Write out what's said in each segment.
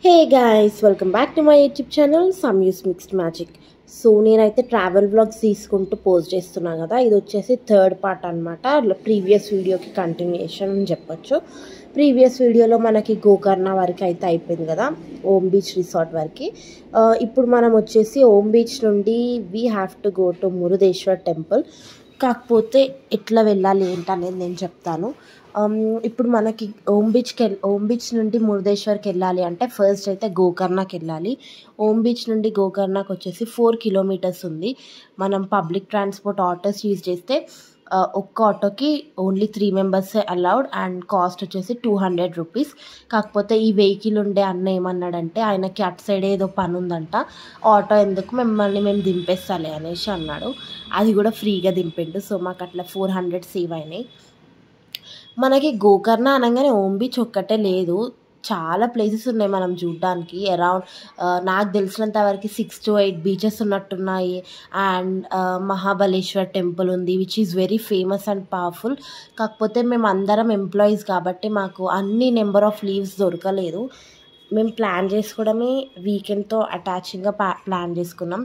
Hey guys, welcome back to my YouTube channel Samyu's mixed magic. So నేనైతే travel vlogs తీసుకుంటూ post చేస్తున్నాను కదా. ఇది వచ్చేసి థర్డ్ పార్ట్ అనమాట. ప్రీవియస్ వీడియోకి కంటిన్యూషన్ అని చెప్పొచ్చు. ప్రీవియస్ వీడియోలో మనకి గోకర్ణ వరకు అయితే అయిపోయింది కదా, ఓమ్ బీచ్ రిసార్ట్ వరకు. ఇప్పుడు మనం వచ్చేసి ఓమ్ బీచ్ నుండి we have to go to Murudeshwar temple. కాకపోతే ఎట్లా వెళ్ళాలి ఏంటనేది నేను చెప్తాను. ఇప్పుడు మనకి ఓమ్ బీచ్ నుండి మురుదేశ్వర్కి వెళ్ళాలి అంటే ఫస్ట్ అయితే గోకర్ణకి వెళ్ళాలి. ఓమ్ బీచ్ నుండి గోకర్ణకి వచ్చేసి 4 కిలోమీటర్స్ ఉంది. మనం పబ్లిక్ ట్రాన్స్పోర్ట్ ఆటోస్ యూజ్ చేస్తే ఒక్క ఆటోకి ఓన్లీ 3 మెంబర్సే అలౌడ్ అండ్ కాస్ట్ వచ్చేసి 200 రూపీస్. కాకపోతే ఈ వెహికల్ ఉండే అన్న ఏమన్నాడంటే ఆయనకి అటు సైడ్ ఏదో పని ఉందంట, ఆటో ఎందుకు మేము దింపేస్తాలే అనేసి అన్నాడు. అది కూడా ఫ్రీగా దింపిండు. సో మాకు అట్లా 400 సేవ్ అయినాయి. మనకి గోకర్ణ అనగానే ఓమ్ బీచ్ ఒక్కటే లేదు, చాలా ప్లేసెస్ ఉన్నాయి మనం చూడడానికి. అరౌండ్ నాకు తెలిసినంత వరకు 6 to 8 బీచెస్ ఉన్నట్టున్నాయి. అండ్ మహాబలేశ్వర్ టెంపుల్ ఉంది, which is very famous and powerful. కాకపోతే మేము అందరం ఎంప్లాయీస్ కాబట్టి మాకు అన్ని నెంబర్ ఆఫ్ లీవ్స్ దొరకలేదు. మేము ప్లాన్ చేసుకోవడమే వీకెండ్తో అటాచింగ్గా ప్లాన్ చేసుకున్నాం.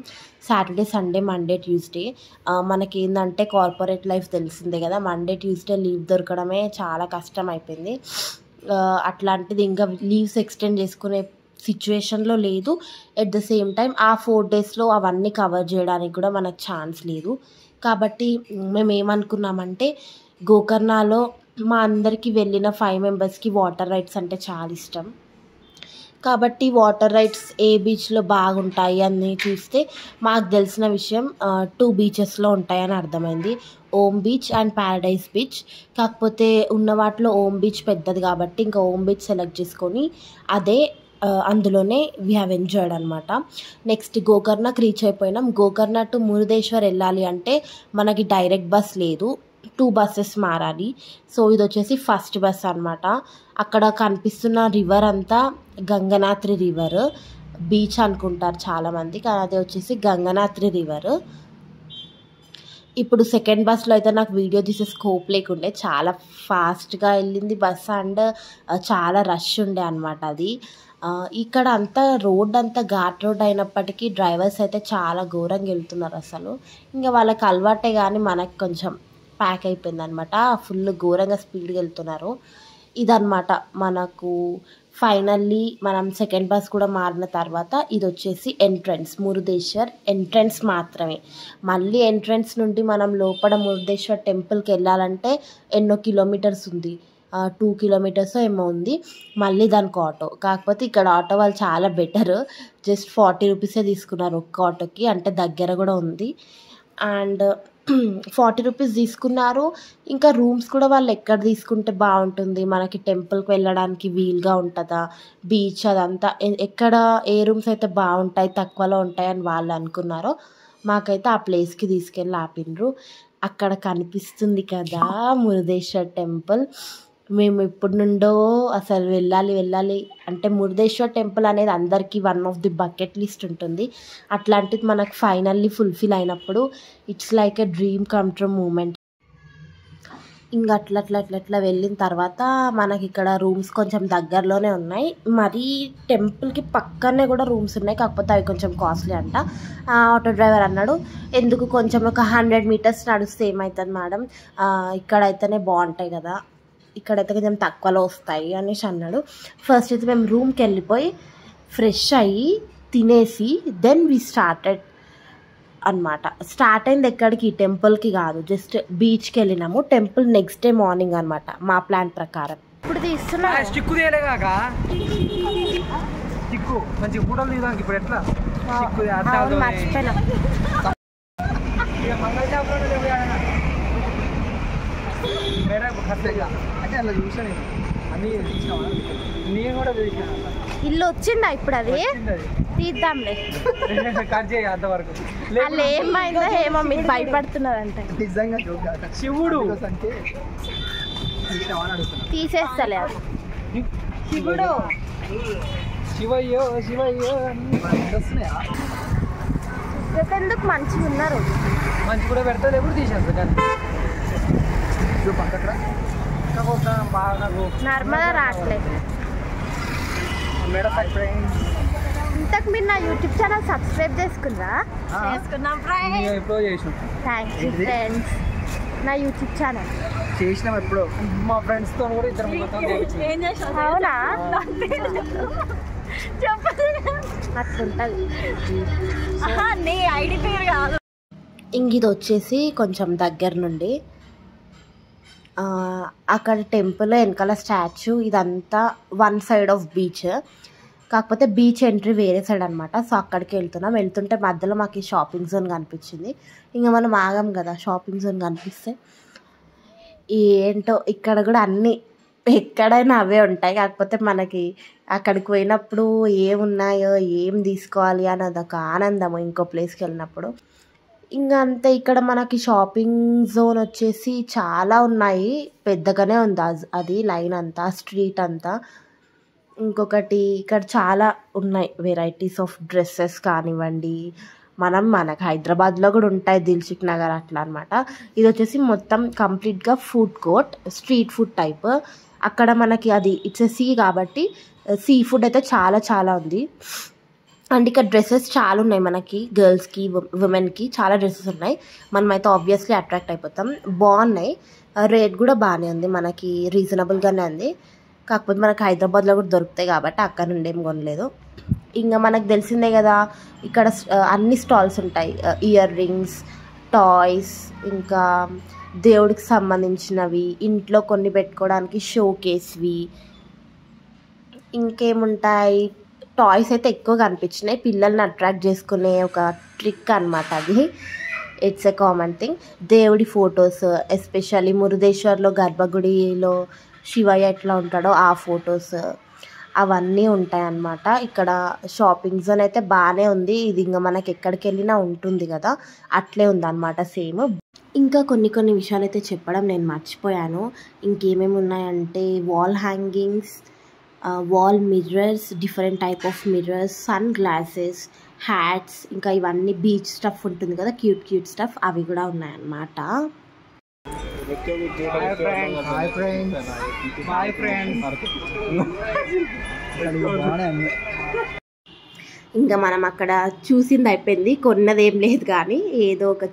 Saturday, Sunday, Monday, Tuesday. మనకి ఏంటంటే కార్పొరేట్ లైఫ్ తెలిసిందే కదా, మండే ట్యూస్డే లీవ్ దొరకడమే చాలా కష్టం అయిపోయింది. అట్లాంటిది ఇంకా లీవ్స్ ఎక్స్టెండ్ చేసుకునే సిచ్యువేషన్లో లేదు. ఎట్ ద సేమ్ టైం ఆ 4 డేస్లో అవన్నీ కవర్ చేయడానికి కూడా మనకు ఛాన్స్ లేదు. కాబట్టి మేము ఏమనుకున్నామంటే గోకర్ణలో మా అందరికీ వెళ్ళిన 5 మెంబర్స్కి వాటర్ రైడ్స్ అంటే చాలా ఇష్టం. కాబట్టి వాటర్ రైడ్స్ ఏ బీచ్లో బాగుంటాయి అని చూస్తే మాకు తెలిసిన విషయం 2 బీచెస్లో ఉంటాయని అర్థమైంది, ohm beach and Paradise beach. కాకపోతే ఉన్న వాటిలో ఓమ్ బీచ్ పెద్దది కాబట్టి ఇంకా ఓమ్ బీచ్ సెలెక్ట్ చేసుకొని అందులోనే వీ హ్యావ్ ఎంజాయ్డ్ అనమాట. నెక్స్ట్ గోకర్ణకి రీచ్ అయిపోయినాం. గోకర్ణ టు మురుదేశ్వర్ వెళ్ళాలి అంటే మనకి డైరెక్ట్ బస్ లేదు, 2 బస్సెస్ మారాలి. సో ఇది వచ్చేసి ఫస్ట్ బస్ అనమాట. అక్కడ కనిపిస్తున్న రివర్ అంతా గంగనాత్రి రివర్, బీచ్ అనుకుంటారు చాలామంది, కానీ అది వచ్చేసి గంగనాత్రి రివర్. ఇప్పుడు సెకండ్ బస్లో అయితే నాకు వీడియో తీసే స్కోప్ లేకుండే, చాలా ఫాస్ట్గా వెళ్ళింది బస్ అండ్ చాలా రష్ ఉండే అనమాట అది. ఇక్కడ అంతా రోడ్ అంతా ఘాట్ రోడ్ అయినప్పటికీ డ్రైవర్స్ అయితే చాలా ఘోరంగా వెళ్తున్నారు అసలు. ఇంకా వాళ్ళకి అలవాటే కానీ మనకు కొంచెం ప్యాక్ అయిపోయింది అనమాట, ఫుల్ ఘోరంగా స్పీడ్గా వెళ్తున్నారు. ఇదన్నమాట మనకు ఫైనల్లీ మనం సెకండ్ బస్ కూడా మారిన తర్వాత ఇది వచ్చేసి ఎంట్రన్స్, మురుదేశ్వర్ ఎంట్రన్స్ మాత్రమే. మళ్ళీ ఎంట్రన్స్ నుండి మనం లోపల మురుదేశ్వర్ టెంపుల్కి వెళ్ళాలంటే ఎన్నో కిలోమీటర్స్ ఉంది, 2 కిలోమీటర్స్ ఏమో ఉంది. మళ్ళీ దానికి ఆటో. కాకపోతే ఇక్కడ ఆటో వాళ్ళు చాలా బెటర్, జస్ట్ 40 రూపీసే తీసుకున్నారు ఒక్క ఆటోకి, అంటే దగ్గర కూడా ఉంది. అండ్ 40 రూపీస్ తీసుకున్నారు. ఇంకా రూమ్స్ కూడా వాళ్ళు ఎక్కడ తీసుకుంటే బాగుంటుంది, మనకి టెంపుల్కి వెళ్ళడానికి వీలుగా ఉంటుందా, బీచ్ అదంతా ఎక్కడ ఏ రూమ్స్ అయితే బాగుంటాయి తక్కువలో ఉంటాయని వాళ్ళు అనుకున్నారో మాకైతే ఆ ప్లేస్కి తీసుకెళ్ళి ఆపిండ్రు. అక్కడ కనిపిస్తుంది కదా మురుదేశ్వర్ టెంపుల్. మేము ఎప్పటి నుండో అసలు వెళ్ళాలి అంటే మురుదేశ్వర్ టెంపుల్ అనేది అందరికీ one of the bucket list ఉంటుంది. అట్లాంటిది మనకు ఫైనల్లీ ఫుల్ఫిల్ అయినప్పుడు it's like a dream come true moment. ఇంకా అట్లా వెళ్ళిన తర్వాత మనకి ఇక్కడ రూమ్స్ కొంచెం దగ్గరలోనే ఉన్నాయి. మరీ టెంపుల్కి పక్కనే కూడా రూమ్స్ ఉన్నాయి, కాకపోతే అవి కొంచెం కాస్ట్లీ అంట. ఆటో డ్రైవర్ అన్నాడు, ఎందుకు కొంచెం ఒక 100 మీటర్స్ నడిస్తే ఏమవుతుంది మేడం, ఇక్కడైతేనే బాగుంటాయి కదా, ఇక్కడైతే కొంచెం తక్కువలో వస్తాయి అనేసి అన్నాడు. ఫస్ట్ అయితే మేము రూమ్కి వెళ్ళిపోయి ఫ్రెష్ అయ్యి తినేసి దెన్ వీ స్టార్టెడ్ అనమాట. స్టార్ట్ అయింది ఎక్కడికి, టెంపుల్కి కాదు, జస్ట్ బీచ్కి వెళ్ళినాము. టెంపుల్ నెక్స్ట్ డే మార్నింగ్ అనమాట మా ప్లాన్ ప్రకారం. ఇప్పుడు తీస్తున్నా మర్చిపోయినా. ఇల్లు వచ్చిందా ఇప్పుడు, అది తీద్దాంలే. వాళ్ళు ఏమైందో ఏమో మీకు భయపడుతున్నారంటే శివుడు తీసేస్తలే అది. శివుడు శివయ్యో ఎందుకు మంచిగా ఉన్నారు, మంచి కూడా పెడతారు, ఎప్పుడు తీసేస్తా నర్మదా రావట్లేదు. ఇంతకు మీరు నా యూట్యూబ్ ఛానల్ సబ్స్క్రైబ్ చేసుకున్నా? చేసుకున్నాం ఫ్రెండ్స్. Thank you friends. నా యూట్యూబ్ ఛానల్ చేసినాం ఎప్పుడు మా ఫ్రెండ్స్తో కూడా ఇద్దరు ముగ్గురు. అవునా? అట్లుంటది. నీ ఐడి పేరు కాదు. ఇంక ఇది వచ్చేసి కొంచెం దగ్గర నుండి అక్కడ టెంపుల్ వెనకాల స్టాచ్యూ ఇదంతా వన్ సైడ్ ఆఫ్ బీచ్, కాకపోతే బీచ్ ఎంట్రీ వేరే సైడ్ అనమాట. సో అక్కడికి వెళ్తుంటే మధ్యలో మాకు ఈ షాపింగ్ జోన్ కనిపించింది. ఇంకా మనం ఆగాం కదా, షాపింగ్ జోన్ కనిపిస్తే ఏంటో ఇక్కడ కూడా అన్నీ ఎక్కడైనా అవే ఉంటాయి. కాకపోతే మనకి అక్కడికి పోయినప్పుడు ఏమున్నాయో ఏం తీసుకోవాలి అని అదొక ఆనందము ఇంకో ప్లేస్కి వెళ్ళినప్పుడు. ఇంకా అంతే, ఇక్కడ మనకి షాపింగ్ జోన్ వచ్చేసి చాలా ఉన్నాయి, పెద్దగానే ఉంది అది లైన్ అంతా, స్ట్రీట్ అంతా. ఇంకొకటి ఇక్కడ చాలా ఉన్నాయి వెరైటీస్ ఆఫ్ డ్రెస్సెస్ కానివ్వండి, మనకు హైదరాబాద్లో కూడా ఉంటాయి దిల్సుఖ్ నగర్ అట్లా అనమాట. ఇది వచ్చేసి మొత్తం కంప్లీట్గా food court, street food type. అక్కడ మనకి అది ఇట్స్ సీ కాబట్టి సీ ఫుడ్ అయితే చాలా చాలా ఉంది. అండ్ ఇక్కడ డ్రెస్సెస్ చాలా ఉన్నాయి మనకి, గర్ల్స్కి ఉమెన్కి చాలా డ్రెస్సెస్ ఉన్నాయి. మనమైతే ఆబ్వియస్లీ అట్రాక్ట్ అయిపోతాం. బాగున్నాయి, రేట్ కూడా బాగానే ఉంది, మనకి రీజనబుల్గానే ఉంది. కాకపోతే మనకి హైదరాబాద్లో కూడా దొరుకుతాయి కాబట్టి అక్కడ నుండి ఏం కొనలేదు. ఇంకా మనకు తెలిసిందే కదా ఇక్కడ అన్ని స్టాల్స్ ఉంటాయి, ఇయర్ రింగ్స్, టాయ్స్, ఇంకా దేవుడికి సంబంధించినవి, ఇంట్లో కొన్ని పెట్టుకోవడానికి షో కేస్వి, ఇంకేముంటాయి టాయ్స్ అయితే ఎక్కువ కనిపించినాయి. పిల్లల్ని అట్రాక్ట్ చేసుకునే ఒక ట్రిక్ అనమాట అది, ఇట్స్ ఎ కామన్ థింగ్. దేవుడి ఫొటోస్, ఎస్పెషల్లీ మురుదేశ్వర్లో గర్భగుడిలో శివయ్య ఎట్లా ఉంటాడో ఆ ఫొటోస్ అవన్నీ ఉంటాయి అన్నమాట. ఇక్కడ షాపింగ్ జోన్ అయితే బాగానే ఉంది. ఇది ఇంకా మనకి ఎక్కడికి వెళ్ళినా ఉంటుంది కదా, అట్లే ఉందన్నమాట సేమ్. ఇంకా కొన్ని విషయాలు అయితే చెప్పడం నేను మర్చిపోయాను. ఇంకేమేమి ఉన్నాయంటే wall hangings, wall mirrors, different type of mirrors, sun glasses, hats, ఇంకా ఇవన్నీ బీచ్ స్టఫ్ ఉంటుంది కదా, క్యూట్ స్టఫ్, అవి కూడా ఉన్నాయన్నమాట. ఇంకా మనం అక్కడ చూసింది అయిపోయింది, కొన్నదేం లేదు కానీ ఏదో ఒక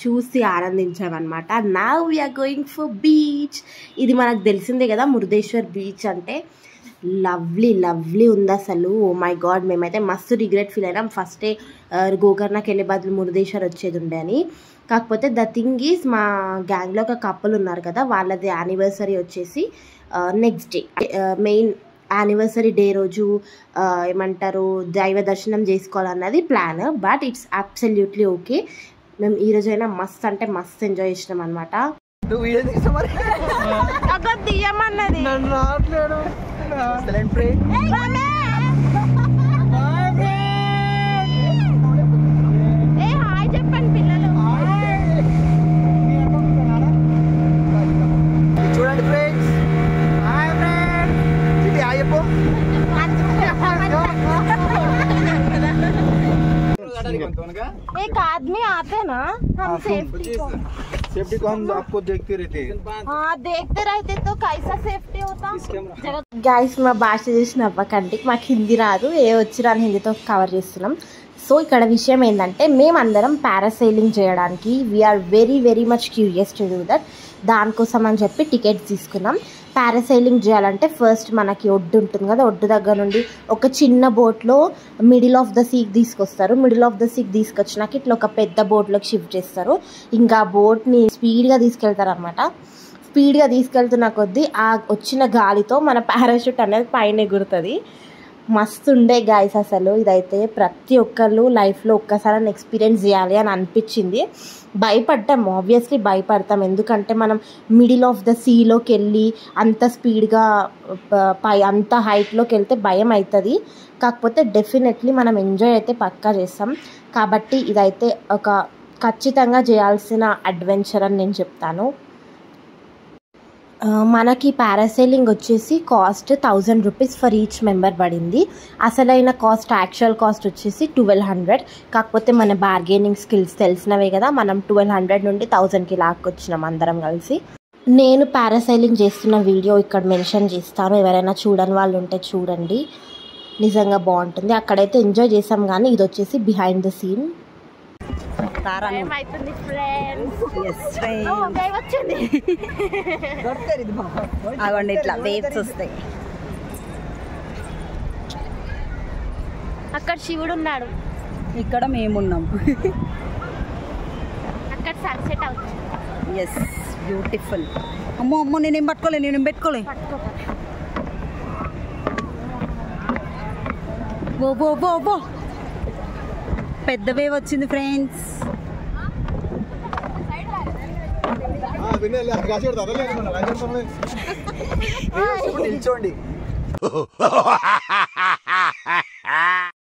చూసి ఆనందించామన్నమాట. Now we are going for beach. ఇది మనకు తెలిసిందే కదా మురుదేశ్వర్ బీచ్ అంటే. లవ్లీ ఉంది అసలు. ఓ మై గాడ్, మేమైతే మస్తు రిగ్రెట్ ఫీల్ అయినాం ఫస్టే గోకర్ణకి వెళ్ళే బదులు మురుదేశ్వర్ వచ్చేది ఉండే అని. కాకపోతే ద థింగ్ ఈజ్ మా గ్యాంగ్లో ఒక కపుల్ ఉన్నారు కదా, వాళ్ళది యానివర్సరీ వచ్చేసి next day, main anniversary day రోజు ఏమంటారు దైవ దర్శనం చేసుకోవాలన్నది plan. But it's absolutely okay. మేము ఈరోజైనా మస్త్ అంటే మస్త్ ఎంజాయ్ చేసినాం అనమాట. తీయమన్నది హాయ్ చెప్పండి పిల్లలు. చూడండి ఫ్రెండ్స్, హాయ్ ఫ్రెండ్స్, ఇది హాయ్ చెప్పు. एक आदमी आते ना हम सेफ्टी को हम आपको देखते रहते हैं. हाँ देखते रहते तो कैसा సేఫ్టీ होता. గైస్ మా భాష చేసి నవ్వకండి, మాకు హిందీ రాదు, ఏ వచ్చినా హిందీతో కవర్ చేస్తున్నాం. సో ఇక్కడ విషయం ఏంటంటే మేమందరం పారాసైలింగ్ చేయడానికి we are very much curious to do that. దానికోసం అని చెప్పి టికెట్స్ తీసుకున్నాం. పారాసైలింగ్ చేయాలంటే ఫస్ట్ మనకి ఒడ్డు ఉంటుంది కదా, ఒడ్డు దగ్గర నుండి ఒక చిన్న బోట్లో మిడిల్ ఆఫ్ ద సీకి తీసుకొస్తారు. మిడిల్ ఆఫ్ ద సీకి తీసుకొచ్చినాక ఇట్లా ఒక పెద్ద బోట్లోకి షిఫ్ట్ చేస్తారు. ఇంకా బోట్ని స్పీడ్గా తీసుకెళ్తారు అనమాట. స్పీడ్గా తీసుకెళ్తున్న కొద్దీ ఆ వచ్చిన గాలితో మన పారాషూట్ అనేది పైన ఎగురుతుంది. మస్తు ఉండే గాయస్ అసలు. ఇదైతే ప్రతి ఒక్కళ్ళు లైఫ్లో ఒక్కసారి ఎక్స్పీరియన్స్ చేయాలి అని అనిపించింది. భయపడ్డాం, ఆబ్వియస్లీ భయపడతాం, ఎందుకంటే మనం మిడిల్ ఆఫ్ ద సీలోకి వెళ్ళి అంత స్పీడ్గా అంత హైట్లోకి వెళ్తే భయం అవుతుంది. కాకపోతే డెఫినెట్లీ మనం ఎంజాయ్ అయితే పక్కా చేస్తాం. కాబట్టి ఇదైతే ఒక ఖచ్చితంగా చేయాల్సిన అడ్వెంచర్ అని నేను చెప్తాను. మనకి పారాసైలింగ్ వచ్చేసి cost 1000 rupees for each member పడింది. అసలైన కాస్ట్, యాక్చువల్ కాస్ట్ వచ్చేసి 1200. కాకపోతే మన బార్గెనింగ్ స్కిల్స్ తెలిసినవే కదా, మనం 1200 నుండి 1000కి లాక్కొచ్చినాం అందరం కలిసి. నేను పారాసైలింగ్ చేస్తున్న వీడియో ఇక్కడ మెన్షన్ చేస్తాను, ఎవరైనా చూడని వాళ్ళు ఉంటే చూడండి. నిజంగా బాగుంటుంది. అక్కడైతే ఎంజాయ్ చేసాం, కానీ ఇది వచ్చేసి బిహైండ్ ద సీన్. అగోండి ఇట్లా వేవ్స్ వస్తాయి. అక్కడ శివుడు ఉన్నాడు, ఇక్కడ మేమున్నాం. అక్కడ సన్సెట్ అవుతుంది. Yes, beautiful. అమ్మో అమ్మో, నేనేం పెట్టుకోలే. ఓ పెద్ద వేవ్ వచ్చింది ఫ్రెండ్స్. నిల్చోండి.